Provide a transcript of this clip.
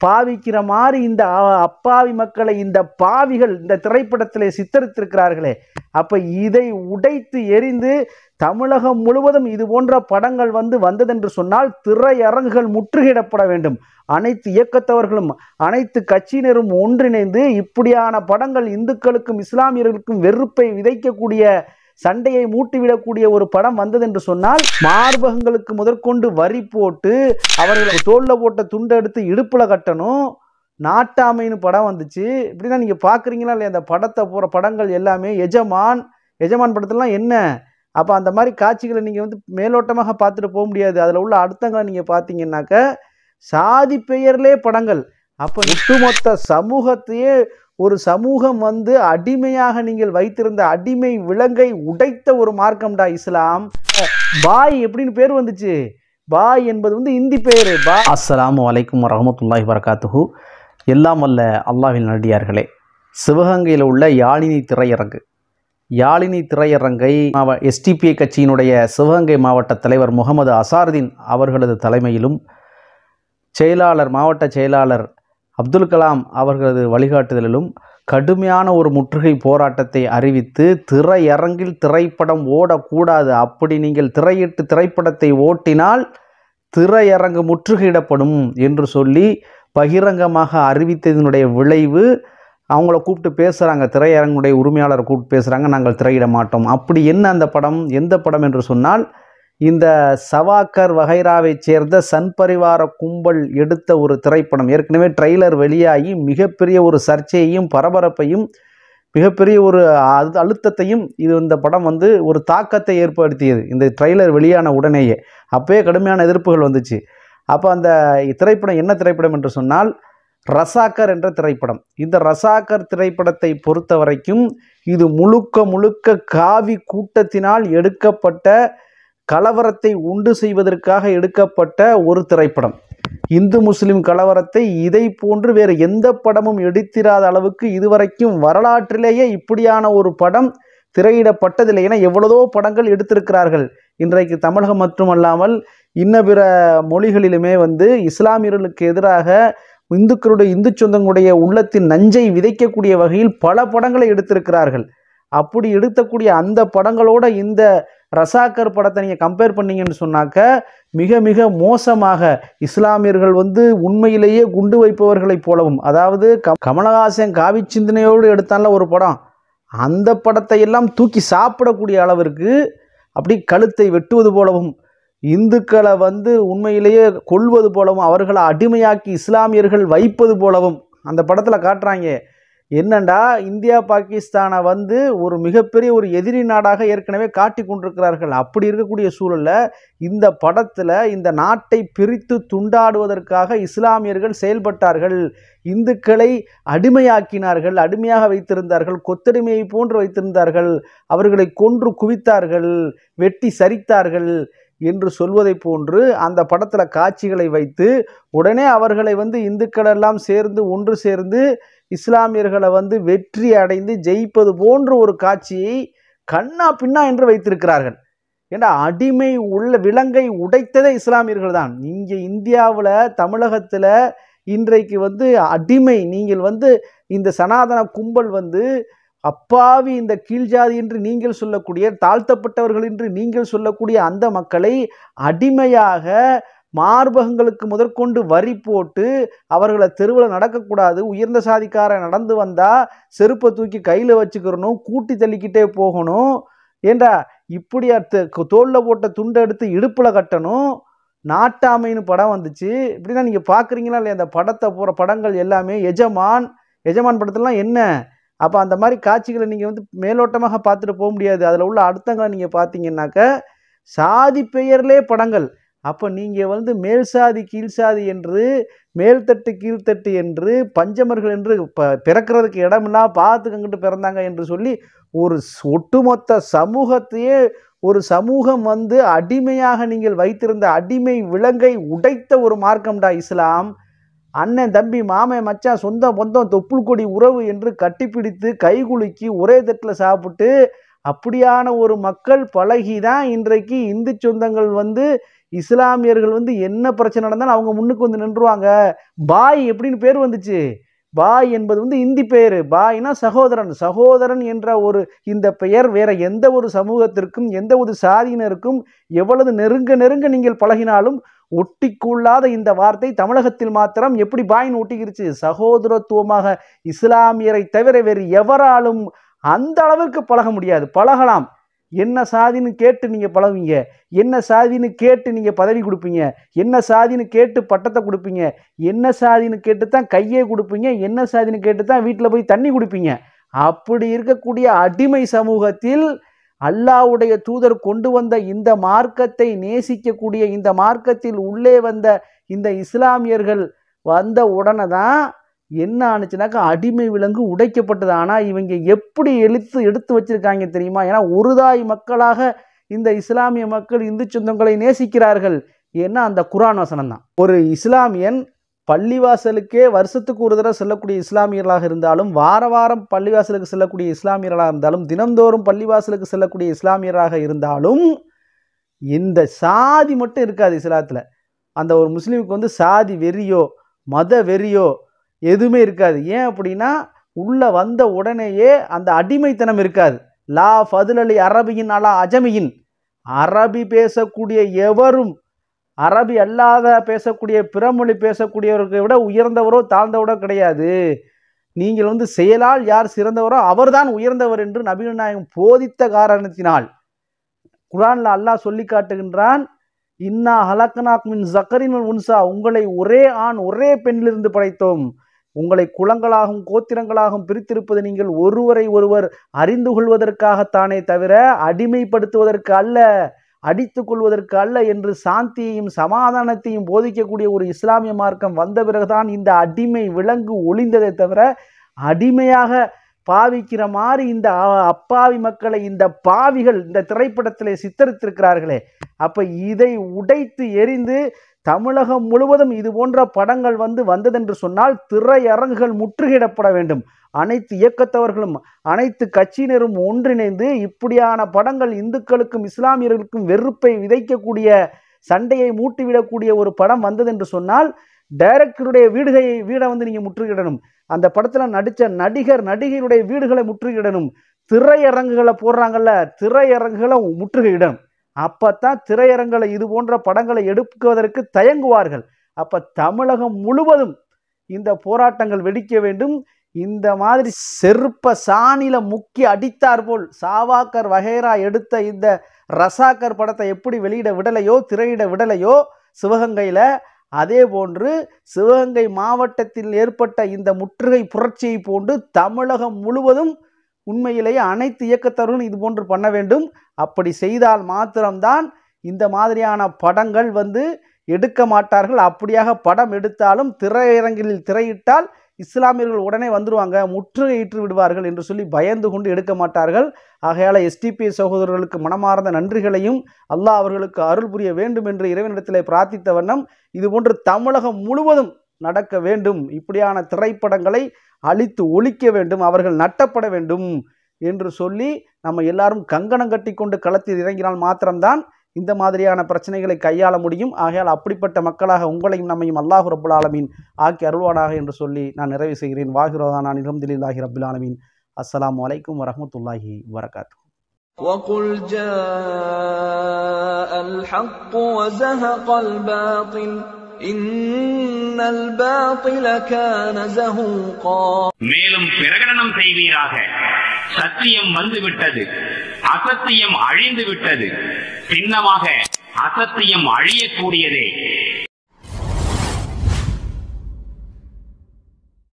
பாவிக்கிற மாதிரி இந்த அப்பாவி மக்களை இந்த பாவிகள் இந்த திரைப்படத்திலே சித்தரித்திருக்கிறார்களே. அப்ப இதை உடைத்து எரிந்து தமிழகம் முழுவதும் இது போன்ற படங்கள் வந்ததென்று சொன்னால் திரையரங்குகள் முற்றுகையிடப்பட வேண்டும். அனைத்து இயக்கத்தவர்களும் அனைத்து கட்சியினரும் ஒன்றிணைந்து இப்படியான படங்கள் இந்துக்களுக்கும் இஸ்லாமியர்களுக்கும் வெறுப்பை விதைக்கக்கூடிய சண்டையை மூட்டிவிடக்கூடிய ஒரு படம் வந்ததென்று சொன்னால் மார்பகங்களுக்கு முதற்கொண்டு வரி போட்டு அவர்களுக்கு தோல்ல போட்ட துண்டை எடுத்து இடுப்புல கட்டணும். நாட்டாமைன்னு படம் வந்துச்சு. இப்படின்னா நீங்க பாக்குறீங்களா இல்லையா? அந்த படத்தை போற படங்கள் எல்லாமே எஜமான் படத்துலாம் என்ன? அப்ப அந்த மாதிரி காட்சிகளை நீங்க மேலோட்டமாக பார்த்துட்டு போக முடியாது. அதுல உள்ள அர்த்தங்களை நீங்க பாத்தீங்கன்னாக்க சாதி பெயர்லே படங்கள். அப்ப ஒட்டுமொத்த சமூகத்தையே ஒரு சமூகம் அடிமையாக நீங்கள் வைத்திருந்த அடிமை விலங்கை உடைத்த ஒரு மார்க்கம்டா இஸ்லாம். பாய் எப்படின்னு பேர் வந்துச்சு? பாய் என்பது இந்தி பேரு. அஸ்ஸலாமு அலைக்கும் வரஹ்மத்துல்லாஹி வபரகாத்துஹு. எல்லாம் வல்ல அல்லாஹ்வின் நல்லடியார்களே, சிவகங்கையில் உள்ள யாழினி திரையரங்கை எஸ்டிபிஐ கட்சியினுடைய சிவகங்கை மாவட்ட தலைவர் முகமது அசாருதீன் அவர்களது தலைமையிலும் மாவட்ட செயலாளர் அப்துல் கலாம் அவர்களது வழிகாட்டுதலிலும் கடுமையான ஒரு முற்றுகை போராட்டத்தை அறிவித்து திரையரங்கில் திரைப்படம் ஓடக்கூடாது, அப்படி நீங்கள் திரையிட்டு திரைப்படத்தை ஓட்டினால் திரையரங்கு முற்றுகையிடப்படும் என்று சொல்லி பகிரங்கமாக அறிவித்ததனுடைய விளைவு அவங்கள கூப்பிட்டு பேசுகிறாங்க. திரையரங்குடைய உரிமையாளரை கூப்பிட்டு பேசுகிறாங்க, நாங்கள் திரையிட மாட்டோம். அப்படி என்ன அந்த படம்? எந்த படம் என்று சொன்னால் இந்த சவாக்கர் வகைராவை சேர்ந்த சன் பரிவார கும்பல் எடுத்த ஒரு திரைப்படம். ஏற்கனவே ட்ரெய்லர் வெளியாகி மிகப்பெரிய ஒரு சர்ச்சையையும் பரபரப்பையும் மிகப்பெரிய ஒரு அழுத்தத்தையும் இந்த படம் ஒரு தாக்கத்தை ஏற்படுத்தியது. இந்த ட்ரெய்லர் வெளியான உடனேயே அப்பவே கடுமையான எதிர்ப்புகள் வந்துச்சு. அப்போ அந்த திரைப்படம் என்ன திரைப்படம் என்று சொன்னால் ரசாக்கர் என்ற திரைப்படம். இந்த ரசாக்கர் திரைப்படத்தை பொறுத்த வரைக்கும் இது முழுக்க காவி கூட்டத்தினால் எடுக்கப்பட்ட கலவரத்தை உண்டு செய்வதற்காக எடுக்கப்பட்ட ஒரு திரைப்படம். இந்து முஸ்லிம் கலவரத்தை இதை போன்று வேறு எந்த படமும் எடுத்திராத அளவுக்கு இதுவரைக்கும் வரலாற்றிலேயே இப்படியான ஒரு படம் திரையிடப்பட்டதில்லை. ஏன்னா எவ்வளவோ படங்கள் எடுத்திருக்கிறார்கள். இன்றைக்கு தமிழகம் மட்டுமல்லாமல் இன்ன பிற மொழிகளிலுமே இஸ்லாமியர்களுக்கு எதிராக இந்து சொந்தங்களுடைய உள்ளத்தின் நஞ்சை விதைக்கக்கூடிய வகையில் பல படங்களை எடுத்திருக்கிறார்கள். அப்படி எடுக்கக்கூடிய அந்த படங்களோட இந்த ரசாக்கர் படத்தை நீங்கள் கம்பேர் பண்ணீங்கன்னு சொன்னாக்க மிக மோசமாக இஸ்லாமியர்கள் உண்மையிலேயே குண்டு வைப்பவர்களைப் போலவும், அதாவது கமலஹாசன் காவி சிந்தனையோடு எடுத்தால ஒரு படம், அந்த படத்தை எல்லாம் தூக்கி சாப்பிடக்கூடிய அளவிற்கு அப்படி கழுத்தை வெட்டுவது போலவும் இந்துக்களை உண்மையிலேயே கொல்வது போலவும் அவர்களை அடிமையாக்கி இஸ்லாமியர்கள் வைப்பது போலவும் அந்த படத்தில் காட்டுறாங்க. என்னண்டா இந்தியா பாகிஸ்தானை ஒரு மிகப்பெரிய ஒரு எதிரி நாடாக ஏற்கனவே காட்டி கொண்டிருக்கிறார்கள். அப்படி இருக்கக்கூடிய சூழலில் இந்த படத்தில் இந்த நாட்டை பிரித்து துண்டாடுவதற்காக இஸ்லாமியர்கள் செயல்பட்டார்கள். இந்துக்களை அடிமையாக்கினார்கள், அடிமையாக வைத்திருந்தார்கள், கொத்தடிமையை போன்று வைத்திருந்தார்கள், அவர்களை கொன்று குவித்தார்கள், வெட்டி சரித்தார்கள் என்று சொல்வதை போன்று அந்த படத்தில் காட்சிகளை வைத்து உடனே அவர்களை இந்துக்கள் எல்லாம் சேர்ந்து ஒன்று சேர்ந்து இஸ்லாமியர்களை வெற்றி அடைந்து ஜெயிப்பது போன்ற ஒரு காட்சியை கண்ணா பின்னா என்று வைத்திருக்கிறார்கள். ஏன்னா அடிமை உள்ள விலங்கை உடைத்ததே இஸ்லாமியர்கள் தான். இங்கே இந்தியாவில் தமிழகத்தில் இன்றைக்கு அடிமை நீங்கள் இந்த சனாதன கும்பல் அப்பாவி இந்த கீழ்ஜாதி என்று நீங்கள் சொல்லக்கூடிய தாழ்த்தப்பட்டவர்கள் என்று நீங்கள் சொல்லக்கூடிய அந்த மக்களை அடிமையாக மார்பகங்களுக்கு முதற்கொண்டு வரி போட்டு அவர்களை தெருவில் நடக்கக்கூடாது, உயர்ந்த சாதிக்காரன் நடந்து வந்தா செருப்பை தூக்கி கையில் வச்சுக்கிறணும், கூட்டி தள்ளிக்கிட்டே போகணும், ஏண்டா இப்படி தோல்ல போட்ட துண்டை எடுத்து இடுப்புல கட்டணும். நாட்டாமைன்னு படம் வந்துச்சு. இப்படின்னா நீங்க பாக்குறீங்களா இல்லையா? அந்த படத்தை போற படங்கள் எல்லாமே எஜமான் படத்துலாம் என்ன? அப்ப அந்த மாதிரி காட்சிகளை நீங்க மேலோட்டமாக பார்த்துட்டு போக முடியாது. அதுல உள்ள அர்த்தங்களை நீங்க பாத்தீங்கன்னாக்க சாதி பெயர்லே படங்கள். அப்போ நீங்கள் மேல் சாதி கீழ் சாதி என்று மேல்தட்டு கீழ்த்தட்டு என்று பஞ்சமர்கள் என்று பிறக்கிறதுக்கு இடமில்லா பார்த்துக்கங்கிட்டு பிறந்தாங்க என்று சொல்லி ஒரு ஒட்டுமொத்த சமூகத்தையே ஒரு சமூகம் அடிமையாக நீங்கள் வைத்திருந்த அடிமை விலங்கை உடைத்த ஒரு மார்க்கம்டா இஸ்லாம். அண்ணன் தம்பி மாமன் மச்சான் சொந்தம் பொந்தம் தொப்புள் கொடி உறவு என்று கட்டிப்பிடித்து கைகுலுக்கி ஒரே தட்டில் சாப்பிட்டு அப்படியான ஒரு மக்கள் பழகிதான் இன்றைக்கு இந்து சொந்தங்கள் இஸ்லாமியர்கள் வந்து என்ன பிரச்சனை நடந்தாலும் அவங்க முன்னுக்கு வந்து நின்றுவாங்க. பாய் எப்படின்னு பேர் வந்துச்சு? பாய் என்பது வந்து இந்தி பெயர். பாய்னா சகோதரன். சகோதரன் என்ற ஒரு இந்த பெயர் வேற எந்த ஒரு சமூகத்திற்கும் எந்த ஒரு சாதியினருக்கும் எவ்வளவு நெருங்க நெருங்க நீங்கள் பழகினாலும் ஒட்டிக்கொள்ளாத இந்த வார்த்தை தமிழகத்தில் மாத்திரம் எப்படி பாயின்னு ஒட்டிக்கிருச்சு? சகோதரத்துவமாக இஸ்லாமியரை தவிர வேறு எவராலும் அந்த அளவுக்கு பழக முடியாது. பழகலாம், என்ன சாதின்னு கேட்டு நீங்கள் பழகுவீங்க, என்ன சாதின்னு கேட்டு நீங்கள் பதவி கொடுப்பீங்க, என்ன சாதின்னு கேட்டு பட்டத்தை கொடுப்பீங்க, என்ன சாதின்னு கேட்டு தான் கையே கொடுப்பீங்க, என்ன சாதின்னு கேட்டு தான் வீட்டில் போய் தண்ணி குடிப்பீங்க. அப்படி இருக்கக்கூடிய அடிமை சமூகத்தில் அல்லாஹ்வுடைய தூதர் கொண்டு வந்த இந்த மார்க்கத்தை நேசிக்கக்கூடிய இந்த மார்க்கத்தில் உள்ளே வந்த இந்த இஸ்லாமியர்கள் வந்த உடனே தான் என்ன ஆணுச்சுனாக்கா அடிமை விலங்கு உடைக்கப்பட்டது. ஆனால் இவங்க எப்படி எடுத்து வச்சிருக்காங்க தெரியுமா? ஏன்னா ஒரு தாய் மக்களாக இந்த இஸ்லாமிய மக்கள் இந்து சொந்தங்களை நேசிக்கிறார்கள். ஏன்னா அந்த குர்ஆன் வசனம் தான். ஒரு இஸ்லாமியன் பள்ளிவாசலுக்கே வருஷத்துக்கு ஒரு தடவை செல்லக்கூடிய இஸ்லாமியர்களாக இருந்தாலும், வார வாரம் பள்ளிவாசலுக்கு செல்லக்கூடிய இஸ்லாமியர்களாக இருந்தாலும், தினந்தோறும் பள்ளிவாசலுக்கு செல்லக்கூடிய இஸ்லாமியராக இருந்தாலும், இந்த சாதி மட்டும் இருக்காது இஸ்லாத்தில். அந்த ஒரு முஸ்லீமுக்கு வந்து சாதி வெறியோ மத வெறியோ எதுவுமே இருக்காது. ஏன் அப்படின்னா உள்ள வந்த உடனேயே அந்த அடிமைத்தனம் இருக்காது. லா ஃபதுலலி அரபியின் அலா அஜமியின், அரபி பேசக்கூடிய எவரும் அரபி அல்லாத பேசக்கூடிய பிறமொழி பேசக்கூடியவர்களை விட உயர்ந்தவரோ தாழ்ந்தவரோ கிடையாது. நீங்கள் வந்து செயலால் யார் சிறந்தவரோ அவர்தான் உயர்ந்தவர் என்று நபிகள் நாயகம் போதித்த காரணத்தினால் குர்ஆன்ல அல்லாஹ் சொல்லி காட்டுகின்றான், இன்னா ஹலக்னாக்கும் மின் ஸக்கரின் வ உன்ஸா, உங்களை ஒரே ஆண் ஒரே பெண்ணிலிருந்து படைத்தோம். உங்களை குலங்களாகவும் கோத்திரங்களாகவும் பிரித்திருப்பது நீங்கள் ஒருவரை ஒருவர் அறிந்து கொள்வதற்காகத்தானே தவிர அடிமைப்படுத்துவதற்கு அல்ல, அடித்துக் கொள்வதற்கு அல்ல என்று சாந்தியையும் சமாதானத்தையும் போதிக்கக்கூடிய ஒரு இஸ்லாமிய மார்க்கம் வந்த பிறகுதான் இந்த அடிமை விலங்கு ஒளிந்ததை தவிர அடிமையாக பாவிக்கிற மாதிரி இந்த அப்பாவி மக்களை இந்த பாவிகள் இந்த திரைப்படத்திலே சித்தரித்திருக்கிறார்களே. அப்ப இதை உடைத்து எரிந்து தமிழகம் முழுவதும் இது போன்ற படங்கள் வந்ததென்று சொன்னால் திரையரங்குகள் முற்றுகையிடப்பட வேண்டும். அனைத்து இயக்கத்தவர்களும் அனைத்து கட்சியினரும் ஒன்றிணைந்து இப்படியான படங்கள் இந்துக்களுக்கும் இஸ்லாமியர்களுக்கும் வெறுப்பை விதைக்கக்கூடிய சண்டையை மூட்டிவிடக்கூடிய ஒரு படம் வந்ததென்று சொன்னால் டைரக்டருடைய வீடை நீங்க முற்றுகையிடணும். அந்த படத்துல நடிச்ச நடிகையுடைய வீடுகளை முற்றுகையிடணும். திரையரங்குகளை போடுறாங்கல்ல, திரையரங்குகளை முற்றுகையிடணும். அப்பத்தான் திரையரங்களை இது போன்ற படங்களை எடுப்பதற்கு தயங்குவார்கள். அப்ப தமிழகம் முழுவதும் இந்த போராட்டங்கள் வெடிக்க வேண்டும். இந்த மாதிரி செருப்ப சாணில முக்கி அடித்தார் போல் சாவாக்கர் வகைரா எடுத்த இந்த ரசாக்கர் படத்தை எப்படி வெளியிட விடலையோ திரையிட விடலையோ சிவகங்கையில, அதே போன்று சிவகங்கை மாவட்டத்தில் ஏற்பட்ட இந்த முற்றுகை புரட்சியை போன்று தமிழகம் முழுவதும் உண்மையிலேயே அனைத்து இயக்கத்தவர்களும் இது போன்று பண்ண வேண்டும். அப்படி செய்தால் மாத்திரம்தான் இந்த மாதிரியான படங்கள் எடுக்க மாட்டார்கள். அப்படியாக படம் எடுத்தாலும் திரையரங்கில் திரையிட்டால் இஸ்லாமியர்கள் உடனே வந்துடுவாங்க, முற்றுகையிட்டு விடுவார்கள் என்று சொல்லி பயந்து கொண்டு எடுக்க மாட்டார்கள். ஆகையால் எஸ்டிபி சகோதரர்களுக்கு மனமார்ந்த நன்றிகளையும் அல்லாஹ் அவர்களுக்கு அருள் புரிய வேண்டும் என்று இறைவனிடத்திலே பிரார்த்தித்த வண்ணம் இதுபோன்று தமிழகம் முழுவதும் நடக்க வேண்டும். இப்படியான திரைப்படங்களை அழித்து ஒழிக்க வேண்டும், அவர்கள் நட்டப்பட வேண்டும் என்று சொல்லி நம்ம எல்லாரும் கங்கணம் கட்டி கொண்டு களத்தில் இறங்கினால் மாத்திரம்தான் இந்த மாதிரியான பிரச்சனைகளை கையாள முடியும். ஆகையால் அப்படிப்பட்ட மக்களாக உங்களையும் நம்மையும் அல்லாஹ் ரப்புல் ஆலமீன் ஆக்கி அருள்வானாக என்று சொல்லி நான் நிறைவு செய்கிறேன். வாஹிரோதானா அல்ஹம்துலில்லாஹி ரப்பில் ஆலமீன். அஸ்ஸலாமு அலைக்கும் வரஹ்மத்துல்லாஹி வபரகாத்துஹு. وَقُلْ جَاءَ الْحَقُّ وَزَهَقَ الْبَاطِلُ إِنَّ الْبَاطِلَ كَانَ زَهُوقًا. மேலும் பிரகடனம் செய்வீராக, சத்தியம் வந்துவிட்டது, அசத்தியம் அழிந்து விட்டது, சின்னமாக அசத்தியம் அழியக்கூடியதே.